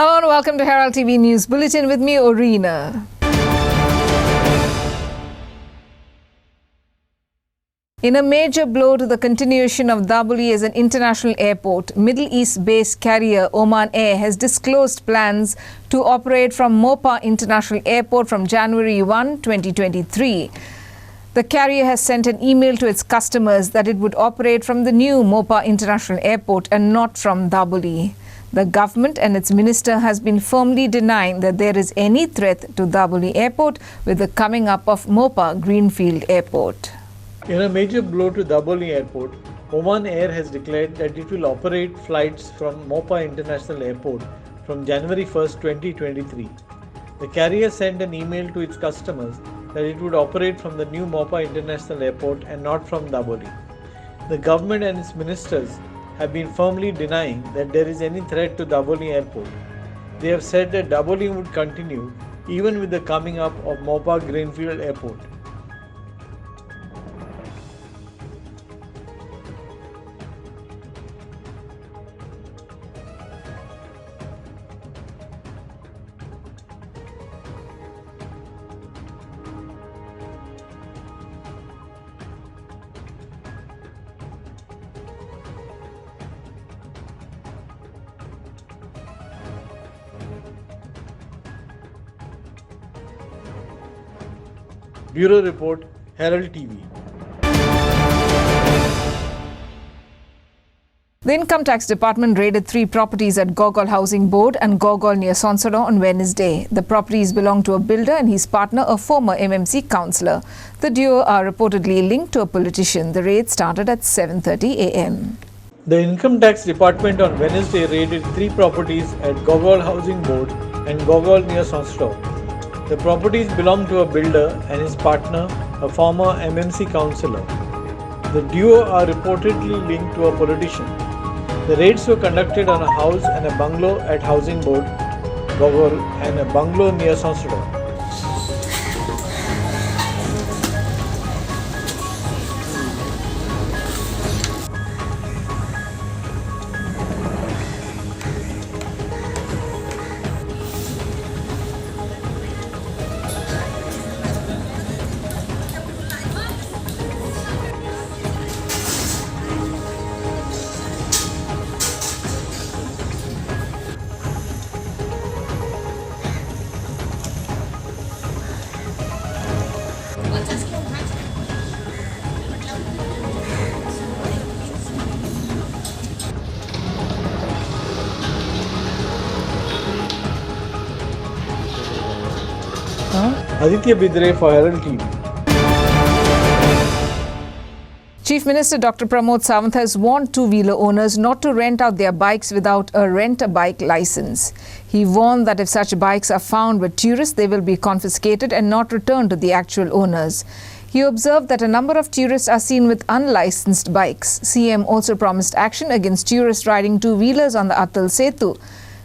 Hello and welcome to Herald TV News Bulletin with me, Orina. In a major blow to the continuation of EE as an international airport, Middle East-based carrier Oman Air has disclosed plans to operate from Mopa International Airport from January 1, 2023. The carrier has sent an email to its customers that it would operate from the new Mopa International Airport and not from EE. The government and its minister has been firmly denying that there is any threat to EE Airport with the coming up of Mopa Greenfield Airport. In a major blow to EE Airport, Oman Air has declared that it will operate flights from Mopa International Airport from January 1, 2023. The carrier sent an email to its customers that it would operate from the new Mopa International Airport and not from EE. The government and its ministers have been firmly denying that there is any threat to EE Airport. They have said that EE would continue even with the coming up of Mopa Greenfield Airport. Bureau Report, Herald TV. The Income Tax Department raided 3 properties at Gogol Housing Board and Gogol near Sonsoro on Wednesday. The properties belong to a builder and his partner, a former MMC councillor. The duo are reportedly linked to a politician. The raid started at 7:30 a.m. The Income Tax Department on Wednesday raided 3 properties at Gogol Housing Board and Gogol near Sonsoro. The properties belong to a builder and his partner, a former MMC councillor. The duo are reportedly linked to a politician. The raids were conducted on a house and a bungalow at Housing Board, Gogol, and a bungalow near Sonsoro. Aditya Bidre for Herald TV. Chief Minister Dr. Pramod Sawant has warned two-wheeler owners not to rent out their bikes without a rent-a-bike license. He warned that if such bikes are found with tourists, they will be confiscated and not returned to the actual owners. He observed that a number of tourists are seen with unlicensed bikes. CM also promised action against tourists riding two-wheelers on the Atal Setu.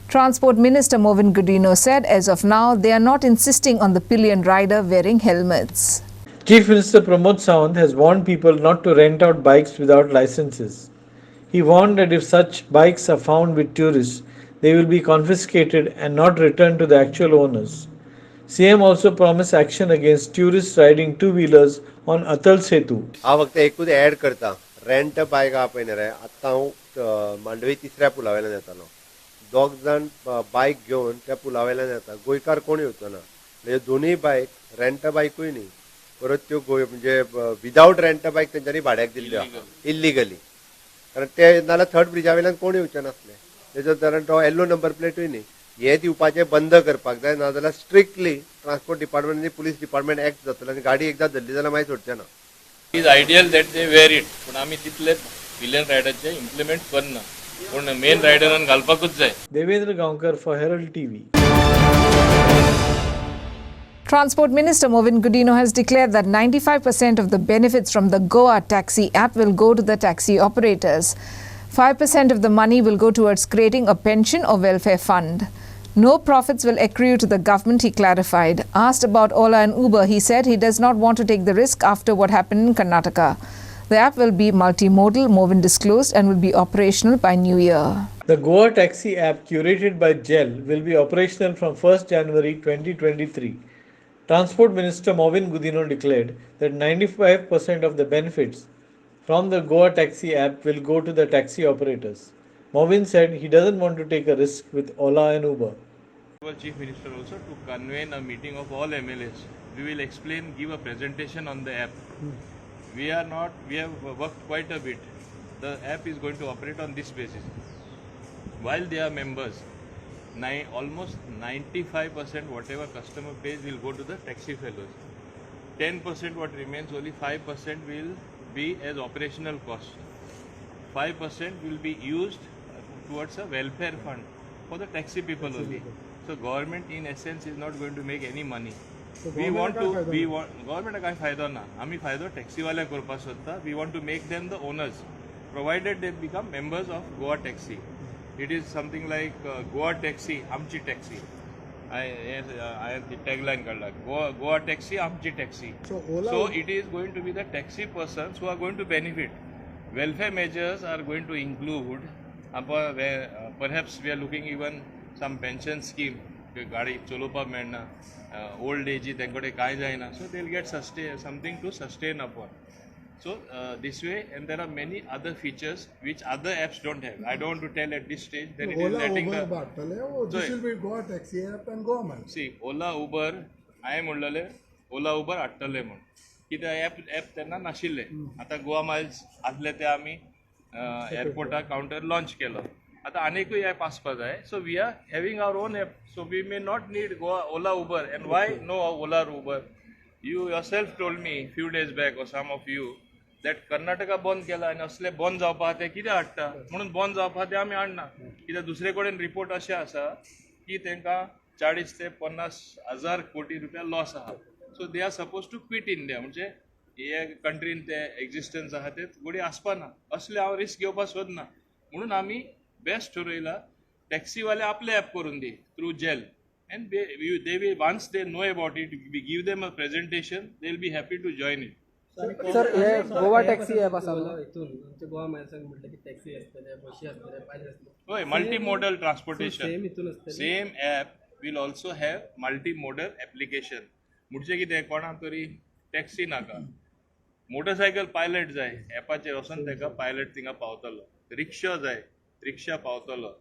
Transport Minister Mopa International said as of now they are not insisting on the pillion rider wearing helmets. Chief Minister Pramod Sawant has warned people not to rent out bikes without licenses. He warned that if such bikes are found with tourists, they will be confiscated and not returned to the actual owners. CM also promised action against tourists riding two-wheelers on Atal Setu. આ વખતે એક જ add કરતા rent bike આપીને રહે आता હું मांडवी 3ऱ्या पुलावेल्यान येतालो 2 जण बाईक घेऊन त्या पुलावेल्यान येता गोंयकार कोणी होतो ना म्हणजे दोन्ही बाईक रेंट बाईकूय न्ही परत त्यो म्हणजे विदाउट रेंट बाईक तेंच्यांनी भाड्याक दिल्ल्यो इल्लिगली कारण ते नाल्यार थर्ड ब्रिजा वयल्यान कोण येवचे नासले तेजो कारण तो येल्लो नंबर प्लेटूय न्ही हे दिवपाचे बंद करपाक जाय नाजाल्यार स्ट्रिक्टली ट्रान्सपोर्ट डिपार्टमेंट आनी पुलीस डिपार्टमेंट एक्ट जातलो आनी गाडी एकदा धरली जाल्यार मागीर सोडचे ना. It is ideal that they were it पूण आमी तितले पिलियन रायडरचे इम्प्लिमेंट करना पूण मेन रायडरान घालपाकूच जाय. Devendra Gaonkar for Herald TV. Transport Minister Mopa International has declared that 95% of the benefits from the Goa taxi app will go to the taxi operators. 5% of the money will go towards creating a pension or welfare fund. No profits will accrue to the government, he clarified. Asked about Ola and Uber, he said he does not want to take the risk after what happened in Karnataka. The app will be multimodal, Movin disclosed, and will be operational by New Year. The Goa Taxi app curated by GEL will be operational from 1st January 2023. Transport Minister Movin Gudino declared that 95% of the benefits from the Goa Taxi app will go to the taxi operators. Movin said he doesn't want to take a risk with Ola and Uber. Our Chief Minister also to convene a meeting of all MLAs. We will explain, give a presentation on the app. We have worked quite a bit. The app is going to operate on this basis. While they are members, almost 95% whatever customer pays will go to the taxi fellows. 10% what remains, only 5% will be as operational cost. 5% will be used towards a welfare fund for the taxi people only. So government in essence is not going to make any money. Government काय फायदा ना आम्ही फायदा taxi वाल्या करपा सोदता. We want to make them the owners, provided they become members of Goa Taxi. It is something like Goa Taxi, आमची taxi. I the tagline काढला Goa Taxi, आमची taxi. So it is going to be the taxi persons who are going to benefit. Welfare measures are going to include, perhaps we are looking even some pension scheme. गाडी चलोवपाक मेळना, old age तेंकडे काय जायना, so they'll get something to sustain upon. So this way, and there are many other features which other apps don't have. I don't want to tell at this stage. Then it is letting this will be Goa Taxi app and Goa Man. See, Ola Uber, I am म्हणलेले Ola Uber हाडटले म्हण. कित्याक app तेन्ना नाशिल्ले. आतां Goa Miles आसले ते आमी एअरपोर्टार counter launch केलो. आता अनेकूय ॲप आसपा जाय. So we are having our own app. So we may not need Ola Uber. And why no Ola Uber? You yourself told me few days back, or some of you, that Karnataka बंद केला आनी असले बंद जावपा ते कित्याक हाडटा म्हणून बंद जावपा ते आमी हाडना. कित्याक दुसरे कडेन रिपोर्ट अशें आसा की तांकां 40 ते 50 हजार कोटी रुपया लॉस आहा. So they are suppose to quit India. म्हणजे हे कंट्रीन ते एक्झिस्टन्स आहा ते घोडी आसपा ना. असले हांव रिस्क घेवपा सोदना म्हणून आमी बेस्ट ठरयला टॅक्सीवाले आपले ॲप करून दी थ्रू जेल. And they will, once they know about it, we give them a presentation, they'll be happy to join it. Sir हे गोवा टॅक्सी ॲप आसा हितून आमच्या गोवा मायल्सांक म्हटलं की टॅक्सी आसतले, बशी आसतले, पायलट आसतले. होय, multimodal transportation. Same app will also have multimodal application. म्हणजे कितें कोणाक तरी टॅक्सी नाका, मोटरसायकल पायलट जाय, ॲपाचेर वचून ताका पायलट थिंगा पावतलो. रिक्षा जाय, रिक्षा पावतलो.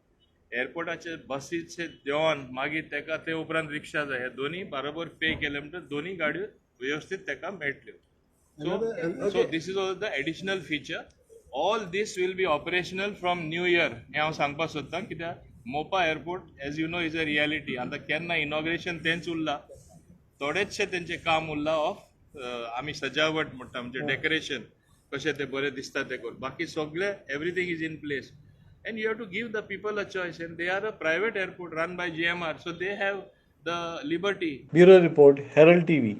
एअरपोर्टाचे बसीचे देंवन मागीर ताका ते उपरांत रिक्षा जाय. हे दोनी बरोबर पे केले म्हणटच दोनी गाडयो व्यवस्थित ताका मेळटल्यो. So this is also the additional feature. All this will be operational from New Year. हे हांव सांगपाक सोदतां कित्याक Mopa airport as you know is a reality. आतां केन्ना इनॉग्रेशन तेंच उरलां, थोडेचशे तेंचें काम उरलां ऑफ आमी सजावट म्हणटा म्हणजे डेकोरेशन कशें तें बरें दिसता तें करून. बाकी सगळें everything is in place. And you have to give the people a choice, and they are a private airport run by GMR, so they have the liberty. Bureau Report, Herald TV.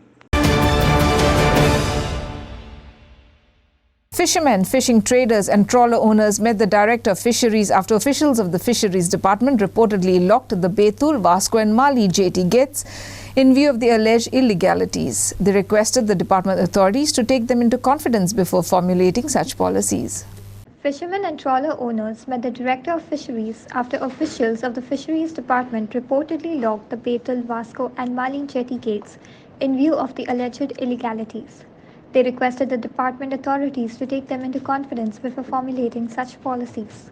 Fishermen, fishing traders and trawler owners met the Director of Fisheries after officials of the Fisheries Department reportedly locked the Betul, Vasco and Mali jetty gates in view of the alleged illegalities. They requested the department authorities to take them into confidence before formulating such policies. Fishermen and trawler owners met the Director of Fisheries after officials of the Fisheries Department reportedly locked the Betul, Vasco and Mali jetty gates in view of the alleged illegalities. They requested the department authorities to take them into confidence before formulating such policies.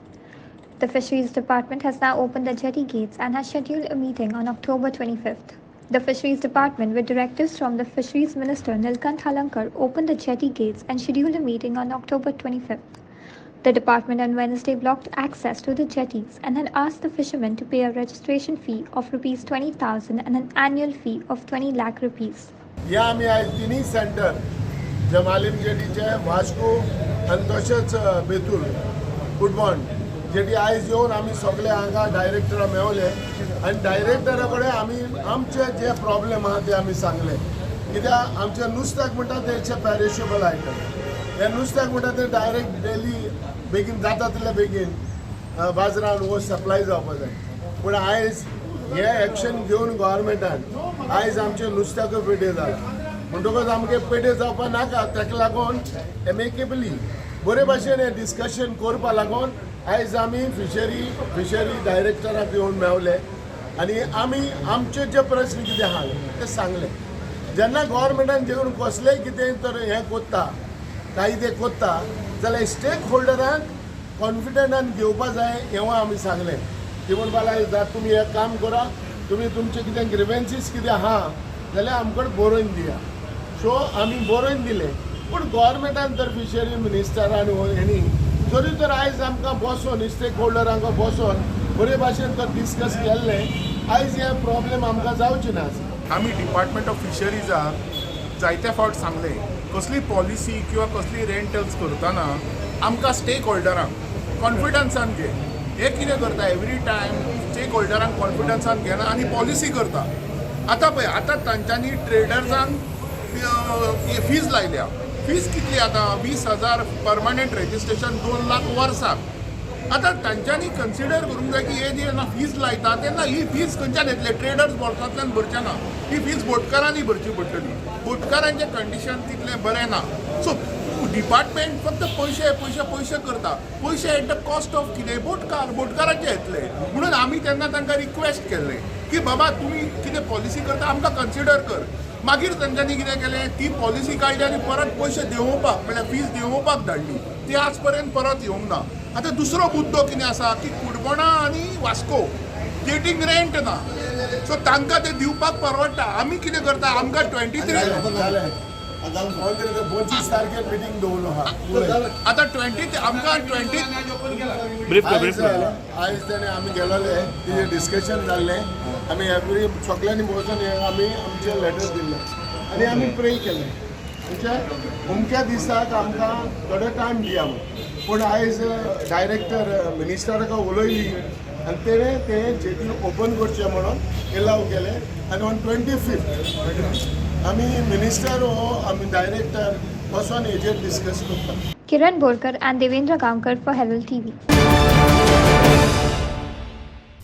The Fisheries Department has now opened the jetty gates and has scheduled a meeting on October 25th. The Fisheries Department, with directives from the Fisheries Minister Nilkant Halankar, opened the jetty gates and scheduled a meeting on October 25th. The department on Wednesday blocked access to the jetties and had asked the fishermen to pay a registration fee of rupees 20,000 and an annual fee of 20 lakh rupees. या आम्ही आज तिन्ही centre जमालीम जेटीचे Vasco आणि तशेंच Betul football jetty आयज येवन आमी सगळे हांगा डायरेक्टरा मेवले आनी डायरेक्टरा कडेन आमी आमचे जे प्रॉब्लेम आहा ते आमी सांगले. कित्याक आमचे नुस्त्याक म्हणटा तेचे पॅरिशेबल आयटम. हे नुस्त्याक म्हणटा ते डायरेक्ट डेली बेगीन जाता तितले बेगीन बाजारान वो सप्लाय जावपा जाय. पूण आयज हे एक्शन घेवन गोवोरमेंटान आयज आमचे नुस्त्याकूय पिड्डे जाला. म्हणटकच आमगे पेडे जावपा नाका ताका लागून एमेकेबली बरे भाशेन हें डिस्कशन करपा लागून आयज आमी फिशरी डायरेक्टराक येवन मेवले आनी आमी आमचे जे प्रश्न कितें आहा ते सांगले. जेन्ना गव्हर्मेंटान जेवण कसलेंय कितें तर हें कोत्ता कायदे कोत्ता जाल्यार स्टेक होल्डरांक कॉन्फिडंटान घेवपा जाय हें आमी सांगलें की म्हणपा लागले तुमी हें काम करा, तुमी तुमचे कितें ग्रिवेन्सीस कितें आहा जाल्यार आमकां बरोवन दिया. सो आमी बरोवन दिले. पूण गव्हर्मेंटान तर फिशरी मिनिस्टरान हेणी जरी तर आयज आमकां बसोन स्टेक होल्डरांक बसोन बरे भाशेन तर डिस्कस केल्लें आयज हे प्रॉब्लेम आमकां जावचे ना. आमी डिपार्टमेंट ऑफ फिशरीजाक जायते फावट सांगले कसली पॉलिसी किंवा कसली रेंटल्स करतना आमकां स्टेक होल्डरांक कॉन्फिडन्सान घे. हे कितें करता एवरी टायम स्टेक होल्डरांक कॉन्फिडन्सान घेना आनी पॉलिसी करता. आतां पळय आतां तांच्यांनी ट्रेडर्सांक फीज लायल्या. फीज कितली आतां 20,000 परमनंट रेजिस्ट्रेशन 2 लाख वर्साक. आतां तांच्यांनी कन्सिडर करूंक जाय की हे जेन्ना फीज लायता तेन्ना ही फीज खंयच्यान येतले. ट्रेडर्स बोल्सांतल्यान भरचे ना, ही फीज बोटकारांनी भरची पडटली. बोटकारांचे कंडिशन तितलें बरें ना. सो डिपार्टमेंट फक्त पयशे पयशे पयशे करता. पयशे एट द कॉस्ट ऑफ कितें बोटकारांचे येतले. म्हणून आमी तेन्ना तांकां रिक्वेस्ट केल्लें की बाबा तुमी कितें पॉलिसी करता आमकां कन्सिडर कर. मागीर तांच्यांनी कितें केलें ती पॉलिसी काडली आनी परत पयशे देंवोवपाक म्हळ्यार फीज देंवोवपाक धाडली. ती आज पर्यंत परत येवंक ना. आतां दुसरो मुद्दो कितें आसा की कुडबोणा आनी वास्को जेटींग रेंट ना. सो तांकां ते दिवपाक परवडटा. आमी कितें करता आमकां 23 25 तारखेर मिटींग दवरलो आहा. आतां 20 आमकां 20 आयज तेणे आमी गेलोले तिजें डिस्कशन जाल्लें. आमी एवरी सगळ्यांनी बसून आमी आमचें लेटर दिल्लें आनी आमी प्रे केलें म्हणजे अमक्या दिसाक आमकां थोडो टायम दिया म्हणून. पूण आयज डायरेक्टर मिनिस्टराक उलयली आनी तेणें तें जेटी ओपन करचें म्हणून एलाव केलें. आनी ऑन 25 आमी मिनिस्टर आमी डायरेक्टर बसून हेजेर डिस्कस करता. Kiran Borkar and Devendra Gamkar for Herald TV.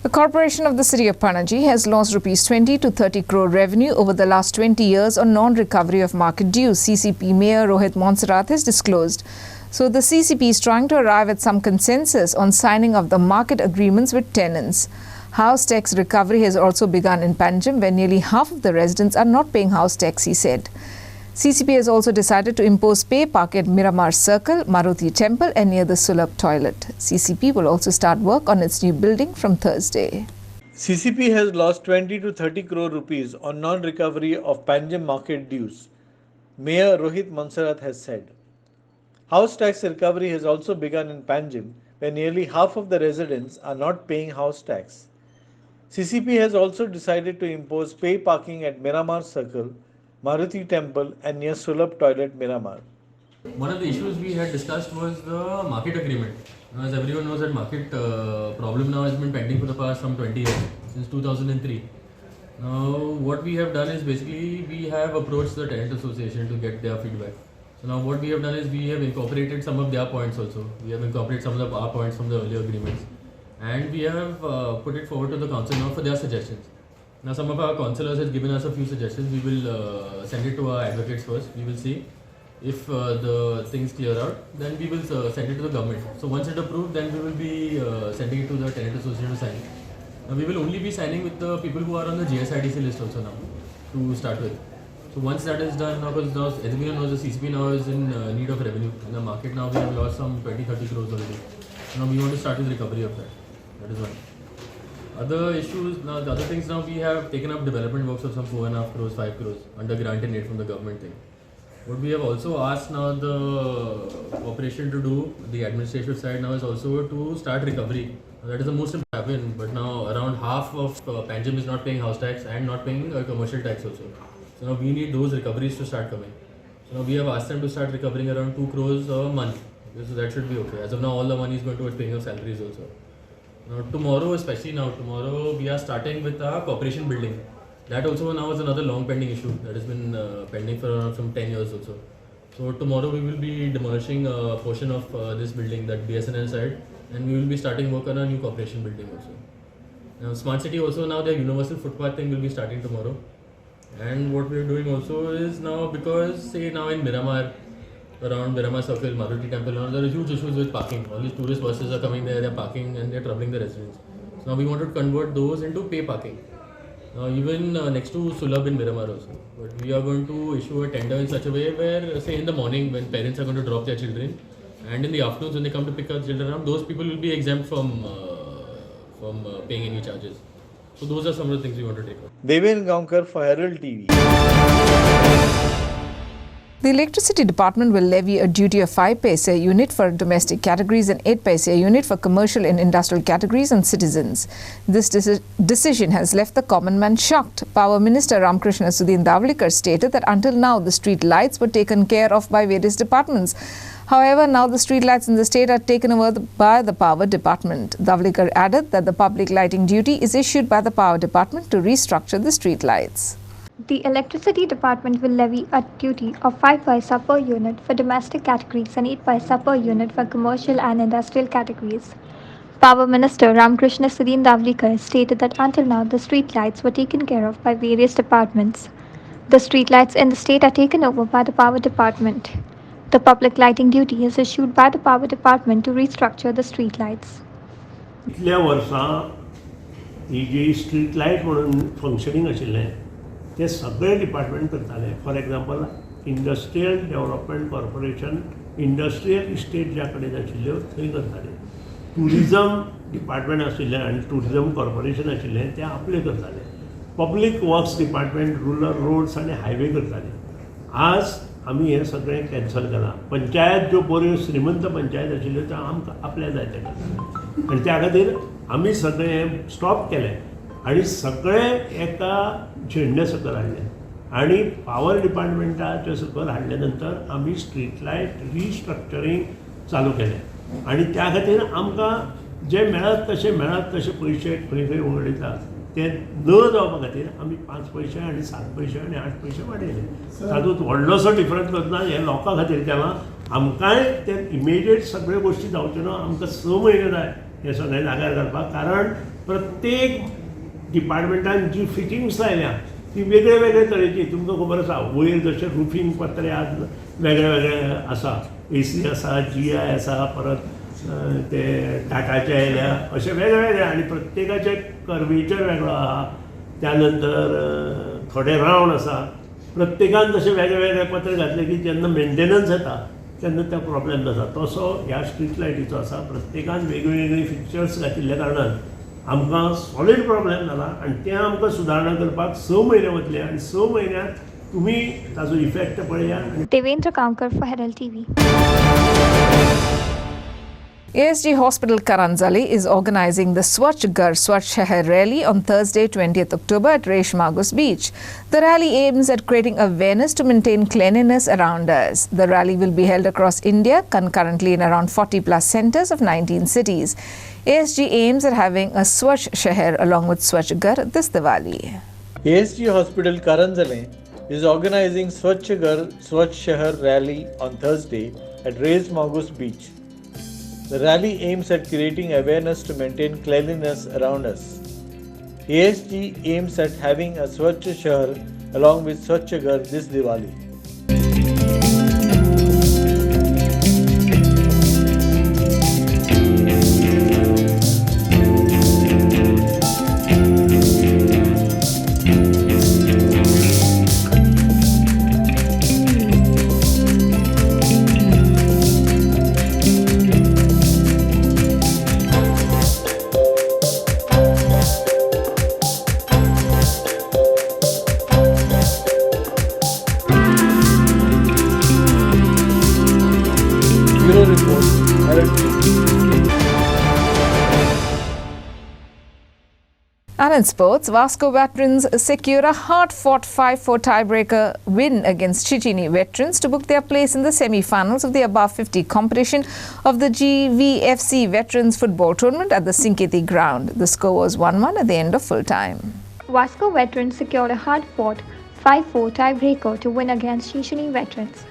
The corporation of the city of Panaji has lost rupees 20 to 30 crore revenue over the last 20 years on non-recovery of market dues, CCP Mayor Rohit Monsarath has disclosed. So the CCP is trying to arrive at some consensus on signing of the market agreements with tenants. House tax recovery has also begun in Panjim, where nearly half of the residents are not paying house tax, he said. CCP has also decided to impose pay park at Miramar Circle, Maruti Temple and near the Sulabh toilet. CCP will also start work on its new building from Thursday. CCP has lost 20 to 30 crore rupees on non-recovery of Panjim market dues, Mayor Rohit Monsarath has said. House tax recovery has also begun in Panjim, where nearly half of the residents are not paying house tax. CCP has also decided to impose pay parking at Miramar Circle, Maruti Temple and near Sulabh toilet, Miramar. One of the issues we had discussed was the market agreement. As everyone knows, that market problem now has been pending for the past some 20 years, since 2003. Now what we have done is basically we have approached the tenant association to get their feedback. So now what we have done is we have incorporated some of their points also. We have incorporated some of our points from the earlier agreements. And we have put it forward to the council now for their suggestions. Now some of our councillors have given us a few suggestions. We will send it to our advocates first. We will see if the things clear out. Then we will send it to the government. So once it approved, then we will be sending it to the tenant association to sign. Now we will only be signing with the people who are on the GSIDC list also now to start with. So once that is done, now because now as everyone knows, the CCP now is in need of revenue. In the market now we have lost some 20-30 crores already. Now we want to start with recovery of that. That is one. Other issues, now the other things, now we have taken up development works of some 4.5 crores, 5 crores under grant and aid from the government thing. What we have also asked now the corporation to do, the administrative side now, is also to start recovery. Now, that is the most important, but now around half of Panjim is not paying house tax and not paying commercial tax also. So now we need those recoveries to start coming. So now we have asked them to start recovering around 2 crores a month. So that should be okay. As of now, all the money is going towards paying of salaries also. Now tomorrow, especially now, tomorrow we are starting with our corporation building. That also now is another long pending issue that has been pending for around some 10 years also. So tomorrow we will be demolishing a portion of this building, that BSNL side, and we will be starting work on a new corporation building also. Now smart city also, now their universal footpath thing will be starting tomorrow. And what we're doing also is now, because say now in Miramar, around Miramar Circle, Maruti Temple, there are huge issues with parking. All these tourist buses are coming there, they're parking and they're troubling the residents. So now we want to convert those into pay parking. Even next to Sulabh in Miramar also. But we are going to issue a tender in such a way where, say in the morning when parents are going to drop their children, and in the afternoons when they come to pick up children up, those people will be exempt from paying any charges. So those are some of the things we want to take on. Deven Gaonkar for Herald TV. The Electricity Department will levy a duty of 5 paise unit for domestic categories and 8 paise unit for commercial and industrial categories on citizens. This decision has left the common man shocked. Power Minister Ramkrishna Sudhindavlikar stated that until now the street lights were taken care of by various departments. However, now the street lights in the state are taken over by the Power Department. Davlikar added that the public lighting duty is issued by the Power Department to restructure the street lights. The Electricity Department will levy a duty of 5 paisa per unit for domestic categories and 8 paisa per unit for commercial and industrial categories. Power Minister Ramkrishna Sudhindavlikar stated that until now the street lights were taken care of by various departments. The street lights in the state are taken over by the Power Department. The public lighting duty is issued by the Power Department to restructure the street lights. इतल्या वर्सां ही जी street light म्हणून functioning आशिल्लें ते सगळे department करताले. For example industrial development corporation industrial estate ज्या कडेन आशिल्ल्यो थंय करताले. टुरिजम डिपार्टमेंट आशिल्लें आनी टुरिजम कॉर्पोरेशन आशिल्लें ते आपले करताले. Public works department rural roads आनी हायवे करताले. आज आमी हें सगळें कॅन्सल केलां. पंचायत ज्यो बऱ्यो श्रीमंत पंचायत आशिल्ल्यो त्यो आमकां आपल्या जाय ते करताले आनी त्या खातीर आमी सगळें हें स्टॉप केलें आनी सगळें एका झेंडे सकयल हाडले आनी पावर डिपार्टमेंटाचे सकयल हाडले नंतर आमी स्ट्रीट लायट रिस्ट्रक्चरींग चालू केलें आनी त्या खातीर आमकां जे मेळत तशे पयशे खंय खंय उडयतात ते न जावपा खातीर आमी 5 पैसे आनी 7 पैसे आनी 8 पैसे वाडयले. तातूंत व्हडलोसो डिफरन्स करतना हें लोकां खातीर केलां. आमकांय ते इमिडिएट सगळ्यो गोश्टी जावच्यो ना. आमकां 6 म्हयने जाय हे सगळें जाग्यार घालपाक. कारण प्रत्येक डिपार्टमेंटान जी फिटिंग्स लायल्या ती वेगळे वेगळे तरेची. तुमकां खबर आसा वयर जशे रुफींग पत्रे आज वेगळे वेगळे आसा. AC आसा, GI आसा, परत ते टाटाचे आयल्या अशे वेगळे वेगळे आनी प्रत्येकाचे कर्वेचर वेगळो आहा. त्या नंतर थोडे रावंड आसा. प्रत्येकान तशे वेगळे वेगळे पत्रे घातले की जेन्ना मेंटेनन्स येता तेन्ना तो प्रॉब्लेम जाता. तसो ह्या स्ट्रीट लायटीचो आसा. प्रत्येकान वेगळी वेगळी फिक्चर्स घातिल्ल्या कारणान आमकां सॉलीड प्रॉब्लेम जाला आनी तें आमकां सुदारणा करपाक 6 म्हयने वतले आनी 6 म्हयन्यांत तुमी ताजो इफेक्ट पळया. Devendra Gaonkar for Herald TV. ASG Hospital Karanzali is organising the Swachh Ghar Swachh Shahar rally on Thursday 20th October at Resh Magos Beach. The rally aims at creating awareness to maintain cleanliness around us. The rally will be held across India concurrently in around 40 plus centres of 19 cities. ASG aims at having a Swachh Shahar along with Swachh Ghar this Diwali. ASG Hospital Karanzale is organising Swachh Ghar Swachh Shahar rally on Thursday at Resh Magos Beach. The rally aims at creating awareness to maintain cleanliness around us. ASG aims at having a Swachh Shahar along with Swachh Ghar this Diwali. Bureau Report, Herald TV. And in sports, Vasco Veterans secure a hard-fought 5-4 tiebreaker win against Chichini Veterans to book their place in the semi-finals of the above 50 competition of the GVFC Veterans Football Tournament at the Sinketi ground. The score was 1-1 at the end of full time. Vasco Veterans secured a hard-fought 5-4 tiebreaker to win against Chichini Veterans.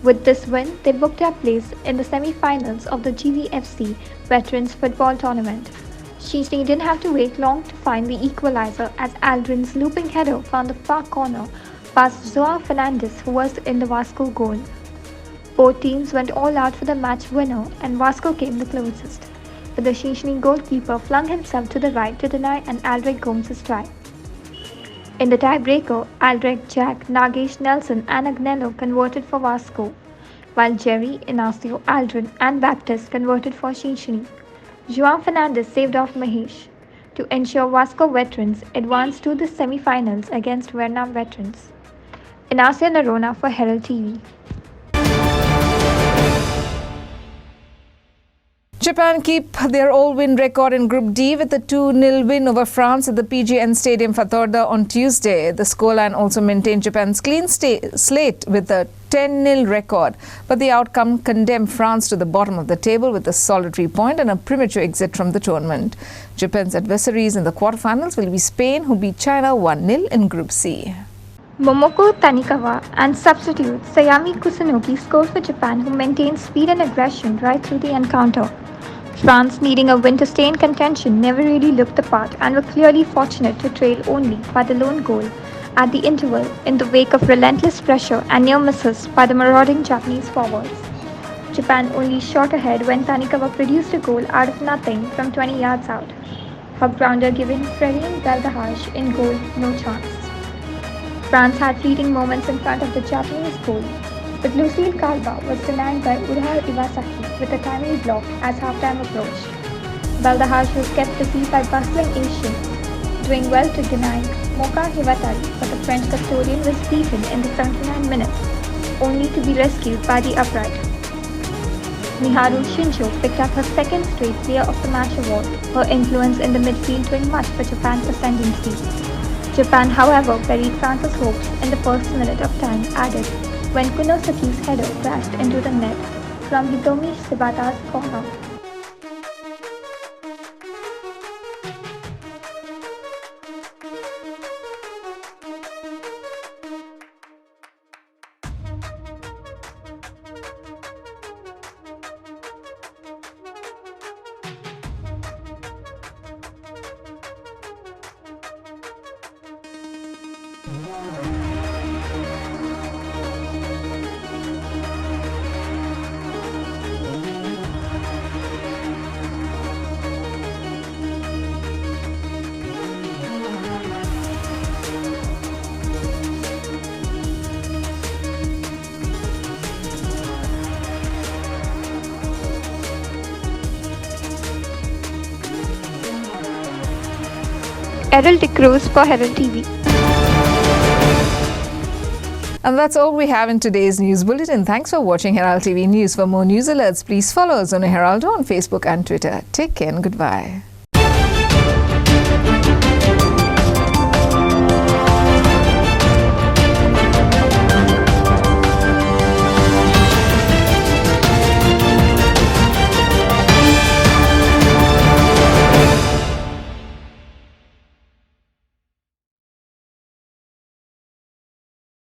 With this win, they booked their place in the semi-finals of the GVFC Veterans Football Tournament. Szczęsny didn't have to wait long to find the equalizer as Aldrin's looping header found the far corner past Joao Fernandes, who was in the Vasco goal. Both teams went all out for the match winner and Vasco came the closest, but the Szczęsny goalkeeper flung himself to the right to deny an Aldrich Gomes' try. In the tiebreaker, Aldrich, Jack, Nagesh, Nelson and Agnello converted for Vasco, while Jerry, Inacio, Aldrin and Baptiste converted for Szczęsny. Joao Fernandes saved off Mahesh to ensure Vasco Veterans advanced to the semi-finals against Vietnam Veterans. Inacio Narona for Herald TV. Japan keep their all-win record in Group D with a 2-0 win over France at the PGN Stadium Fatorda on Tuesday. The scoreline also maintained Japan's clean slate with a 10-0 record, but the outcome condemned France to the bottom of the table with a solitary point and a premature exit from the tournament. Japan's adversaries in the quarterfinals will be Spain, who beat China 1-0 in Group C. Momoko Tanikawa and substitute Sayami Kusunoki scored for Japan, who maintained speed and aggression right through the encounter. France, needing a win to stay in contention, never really looked the part and were clearly fortunate to trail only by the lone goal at the interval in the wake of relentless pressure and near misses by the marauding Japanese forwards. Japan only shot ahead when Tanikawa produced a goal out of nothing from 20 yards out. Her grounder giving Frérien Bellegarde in goal no chance. France had fleeting moments in front of the Japanese goal, but Lucille Calva was denied by Urahar Iwasaki with a timely block as halftime approached. Bellegarde was kept busy by bustling Asians, doing well to deny Moka Hiwatari, but the French custodian was beaten in the 79 minutes, only to be rescued by the upright. Miharu Shinjo picked up her second straight Player of the Match award, her influence in the midfield doing much for Japan's ascendancy. Japan, however, buried France's hopes in the first minute of time added when Kunosaki's header crashed into the net from Hitomi Shibata's corner. Errol de Cruz for Herald TV. And that's all we have in today's news bulletin. Thanks for watching Herald TV News. For more news alerts, please follow us on Herald on Facebook and Twitter. Take care and goodbye.